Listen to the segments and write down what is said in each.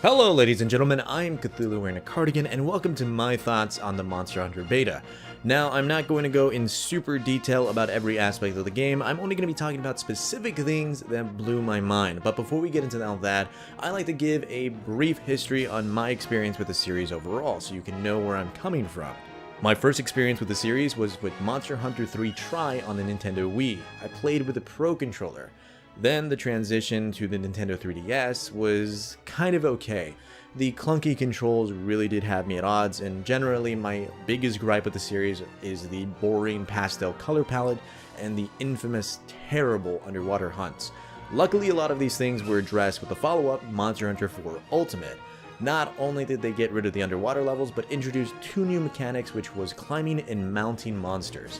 Hello ladies and gentlemen, I'm Cthulhu wearing a cardigan and welcome to my thoughts on the Monster Hunter Beta. Now, I'm not going to go in super detail about every aspect of the game, I'm only going to be talking about specific things that blew my mind. But before we get into all that, I like to give a brief history on my experience with the series overall, so you can know where I'm coming from. My first experience with the series was with Monster Hunter 3 Tri on the Nintendo Wii. I played with a Pro Controller. Then the transition to the Nintendo 3DS was kind of okay. The clunky controls really did have me at odds, and generally my biggest gripe with the series is the boring pastel color palette and the infamous terrible underwater hunts. Luckily, a lot of these things were addressed with the follow-up, Monster Hunter 4 Ultimate. Not only did they get rid of the underwater levels, but introduced two new mechanics, which was climbing and mounting monsters.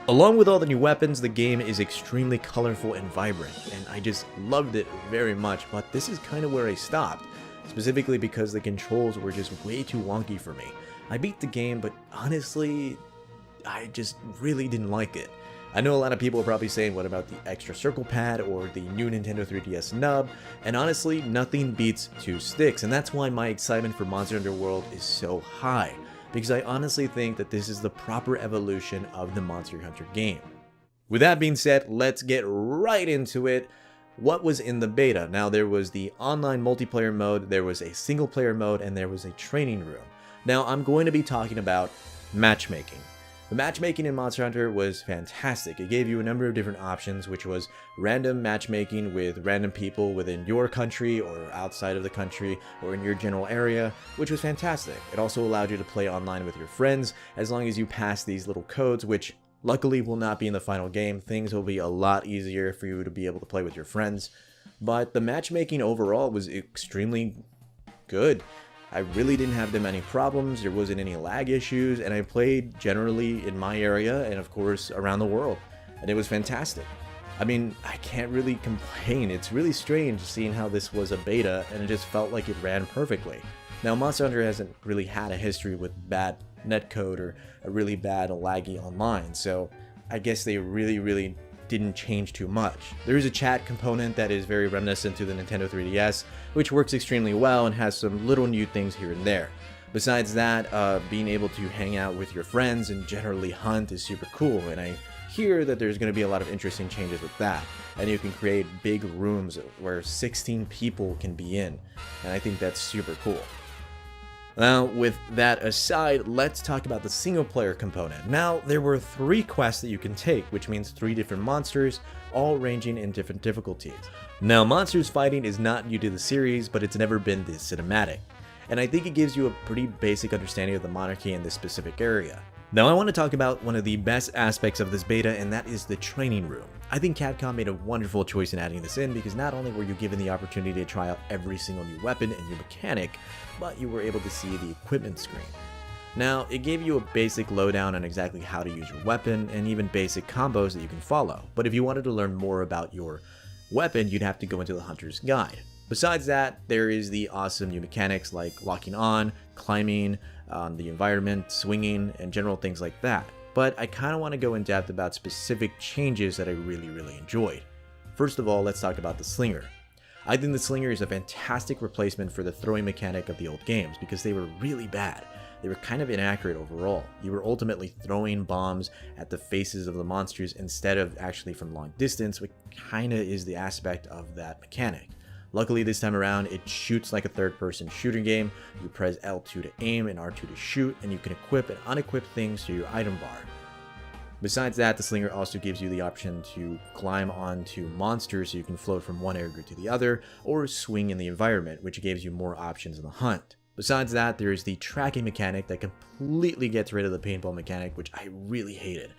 Along with all the new weapons, the game is extremely colorful and vibrant, and I just loved it very much, but this is kind of where I stopped, specifically because the controls were just way too wonky for me. I beat the game, but honestly, I just really didn't like it. I know a lot of people are probably saying, what about the extra circle pad or the new Nintendo 3DS nub, and honestly, nothing beats two sticks, and that's why my excitement for Monster Hunter World is so high. Because I honestly think that this is the proper evolution of the Monster Hunter game. With that being said, let's get right into it. What was in the beta? Now, there was the online multiplayer mode, there was a single player mode, and there was a training room. Now, I'm going to be talking about matchmaking. The matchmaking in Monster Hunter was fantastic. It gave you a number of different options, which was random matchmaking with random people within your country or outside of the country or in your general area, which was fantastic. It also allowed you to play online with your friends as long as you passed these little codes, which luckily will not be in the final game. Things will be a lot easier for you to be able to play with your friends. But the matchmaking overall was extremely good. I really didn't have that many problems, there wasn't any lag issues, and I played generally in my area and of course around the world, and it was fantastic. I mean, I can't really complain. It's really strange seeing how this was a beta and it just felt like it ran perfectly. Now, Monster Hunter hasn't really had a history with bad netcode or a really bad laggy online, so I guess they really didn't change too much. There is a chat component that is very reminiscent to the Nintendo 3DS, which works extremely well and has some little new things here and there. Besides that, being able to hang out with your friends and generally hunt is super cool, and I hear that there's going to be a lot of interesting changes with that. And you can create big rooms where 16 people can be in, and I think that's super cool. Now, with that aside, let's talk about the single-player component. Now, there were 3 quests that you can take, which means 3 different monsters, all ranging in different difficulties. Now, monsters fighting is not new to the series, but it's never been this cinematic, and I think it gives you a pretty basic understanding of the monarchy in this specific area. Now, I want to talk about one of the best aspects of this beta, and that is the training room. I think Capcom made a wonderful choice in adding this in because not only were you given the opportunity to try out every single new weapon and new mechanic, but you were able to see the equipment screen. Now, it gave you a basic lowdown on exactly how to use your weapon and even basic combos that you can follow. But if you wanted to learn more about your weapon, you'd have to go into the Hunter's Guide. Besides that, there is the awesome new mechanics like locking on, climbing, the environment, swinging, and general things like that. But I kind of want to go in depth about specific changes that I really enjoyed. First of all, let's talk about the Slinger. I think the Slinger is a fantastic replacement for the throwing mechanic of the old games because they were really bad. They were kind of inaccurate overall. You were ultimately throwing bombs at the faces of the monsters instead of actually from long distance, which kind of is the aspect of that mechanic. Luckily this time around, it shoots like a third-person shooter game. You press L2 to aim and R2 to shoot, and you can equip and unequip things to your item bar. Besides that, the Slinger also gives you the option to climb onto monsters so you can float from one area to the other, or swing in the environment, which gives you more options in the hunt. Besides that, there is the tracking mechanic that completely gets rid of the paintball mechanic, which I really hated.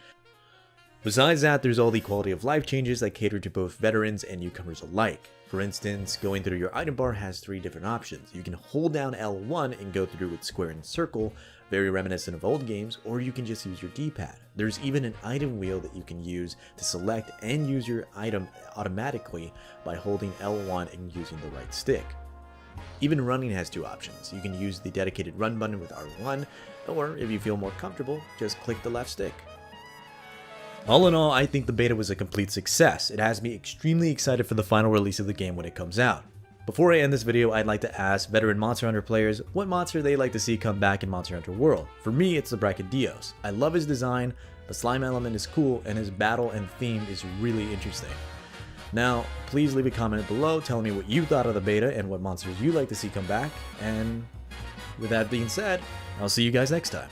Besides that, there's all the quality of life changes that cater to both veterans and newcomers alike. For instance, going through your item bar has 3 different options. You can hold down L1 and go through with square and circle, very reminiscent of old games, or you can just use your D-pad. There's even an item wheel that you can use to select and use your item automatically by holding L1 and using the right stick. Even running has 2 options. You can use the dedicated run button with R1, or if you feel more comfortable, just click the left stick. All in all, I think the beta was a complete success. It has me extremely excited for the final release of the game when it comes out. Before I end this video, I'd like to ask veteran Monster Hunter players what monster they'd like to see come back in Monster Hunter World. For me, it's the Brachydios. I love his design, the slime element is cool, and his battle and theme is really interesting. Now, please leave a comment below telling me what you thought of the beta and what monsters you'd like to see come back, and with that being said, I'll see you guys next time.